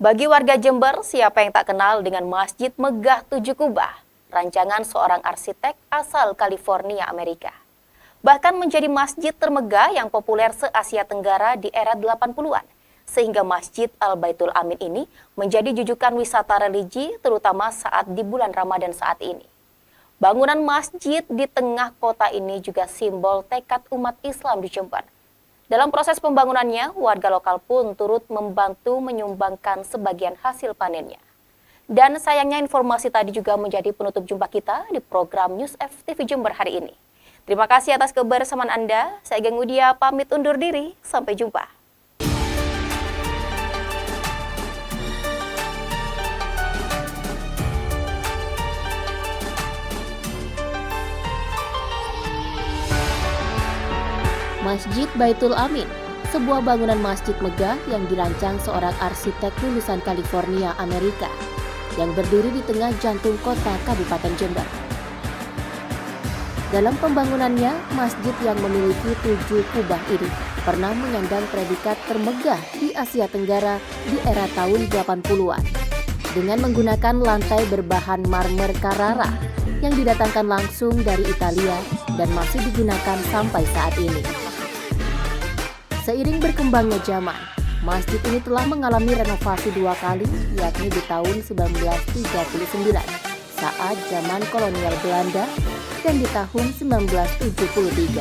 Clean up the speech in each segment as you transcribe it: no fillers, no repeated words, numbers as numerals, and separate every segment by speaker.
Speaker 1: Bagi warga Jember, siapa yang tak kenal dengan Masjid Megah Tujuh Kubah, rancangan seorang arsitek asal California, Amerika. Bahkan menjadi masjid termegah yang populer se-Asia Tenggara di era 80-an, sehingga Masjid Al-Baitul Amin ini menjadi jujukan wisata religi terutama saat di bulan Ramadan saat ini. Bangunan masjid di tengah kota ini juga simbol tekad umat Islam di Jember. Dalam proses pembangunannya, warga lokal pun turut membantu menyumbangkan sebagian hasil panennya. Dan sayangnya informasi tadi juga menjadi penutup jumpa kita di program News FTV Jember hari ini. Terima kasih atas kebersamaan Anda. Saya Geng Udia pamit undur diri. Sampai jumpa.
Speaker 2: Masjid Baitul Amin, sebuah bangunan masjid megah yang dirancang seorang arsitek lulusan California, Amerika, yang berdiri di tengah jantung kota Kabupaten Jember. Dalam pembangunannya, masjid yang memiliki 7 kubah ini pernah menyandang predikat termegah di Asia Tenggara di era tahun 80-an, dengan menggunakan lantai berbahan marmer Carrara yang didatangkan langsung dari Italia dan masih digunakan sampai saat ini. Seiring berkembangnya zaman, masjid ini telah mengalami renovasi 2 kali, yakni di tahun 1939 saat zaman kolonial Belanda dan di tahun 1973.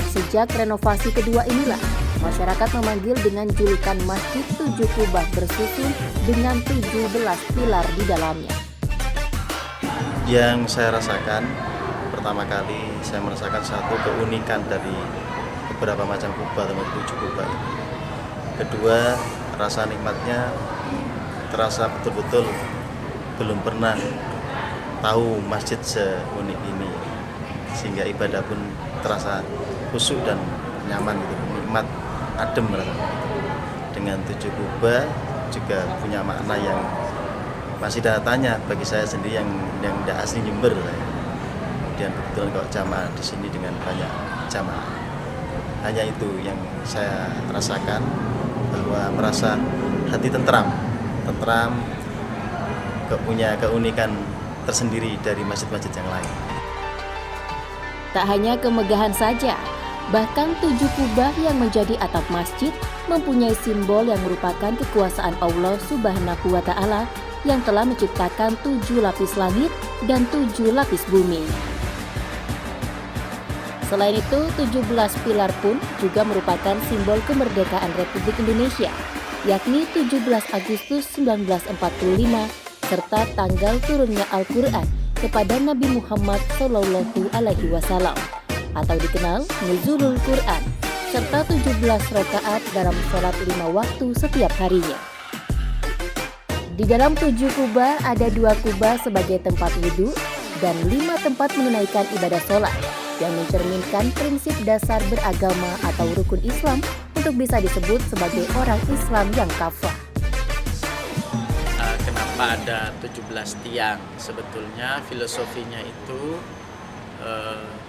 Speaker 2: Sejak renovasi kedua inilah, masyarakat memanggil dengan julukan Masjid Tujuh Kubah bersusun dengan 17 pilar di dalamnya.
Speaker 3: Yang saya rasakan, pertama kali saya merasakan satu keunikan dari beberapa macam kubah atau 7 kubah ini. Kedua, rasa nikmatnya terasa betul-betul belum pernah tahu masjid seunik ini, sehingga ibadah pun terasa khusyuk dan nyaman gitu, nikmat, adem rasanya. Dengan 7 kubah juga punya makna yang masih tanya bagi saya sendiri yang tidak asli Jember. Dan kebetulan kalau jamaah di sini dengan banyak jamaah. Hanya itu yang saya rasakan, bahwa merasa hati tentram, punya keunikan tersendiri dari masjid-masjid yang lain.
Speaker 2: Tak hanya kemegahan saja, bahkan 7 kubah yang menjadi atap masjid mempunyai simbol yang merupakan kekuasaan Allah Subhanahu wa Ta'ala yang telah menciptakan 7 lapis langit dan 7 lapis bumi. Selain itu, 17 pilar pun juga merupakan simbol kemerdekaan Republik Indonesia, yakni 17 Agustus 1945 serta tanggal turunnya Al-Quran kepada Nabi Muhammad SAW atau dikenal Nuzulul Quran, serta 17 rakaat dalam sholat 5 waktu setiap harinya. Di dalam 7 kubah ada 2 kubah sebagai tempat wudhu dan 5 tempat menunaikan ibadah sholat yang mencerminkan prinsip dasar beragama atau rukun Islam untuk bisa disebut sebagai orang Islam yang kafah.
Speaker 4: Kenapa ada 17 tiang? Sebetulnya filosofinya itu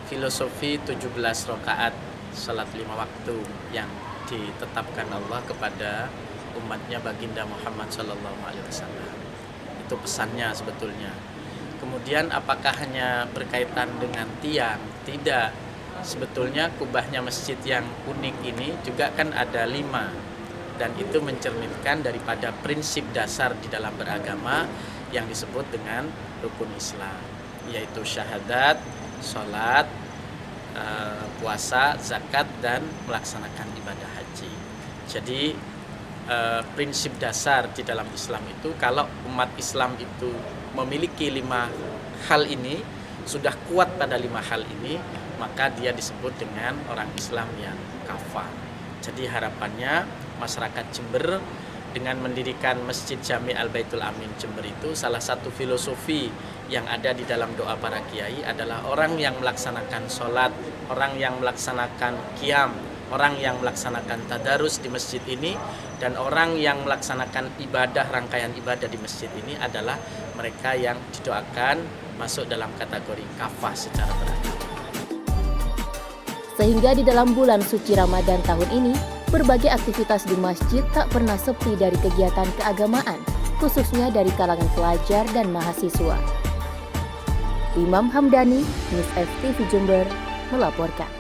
Speaker 4: filosofi 17 rakaat salat 5 waktu yang ditetapkan Allah kepada umatnya baginda Muhammad SAW. Itu pesannya sebetulnya. Kemudian apakah hanya berkaitan dengan tiang? Tidak. Sebetulnya kubahnya masjid yang unik ini juga kan ada 5. Dan itu mencerminkan daripada prinsip dasar di dalam beragama yang disebut dengan rukun Islam, yaitu syahadat, sholat, puasa, zakat, dan melaksanakan ibadah haji. Jadi prinsip dasar di dalam Islam itu, kalau umat Islam itu memiliki 5 hal ini, sudah kuat pada 5 hal ini, maka dia disebut dengan orang Islam yang kafah. Jadi harapannya masyarakat Jember dengan mendirikan Masjid Jami Al-Baitul Amin Jember itu, salah satu filosofi yang ada di dalam doa para kiai adalah orang yang melaksanakan sholat, orang yang melaksanakan qiyam, orang yang melaksanakan tadarus di masjid ini, dan orang yang melaksanakan ibadah, rangkaian ibadah di masjid ini adalah mereka yang didoakan masuk dalam kategori kafah secara beragama.
Speaker 2: Sehingga di dalam bulan suci Ramadan tahun ini, berbagai aktivitas di masjid tak pernah sepi dari kegiatan keagamaan, khususnya dari kalangan pelajar dan mahasiswa. Imam Hamdani, News FTV Jember, melaporkan.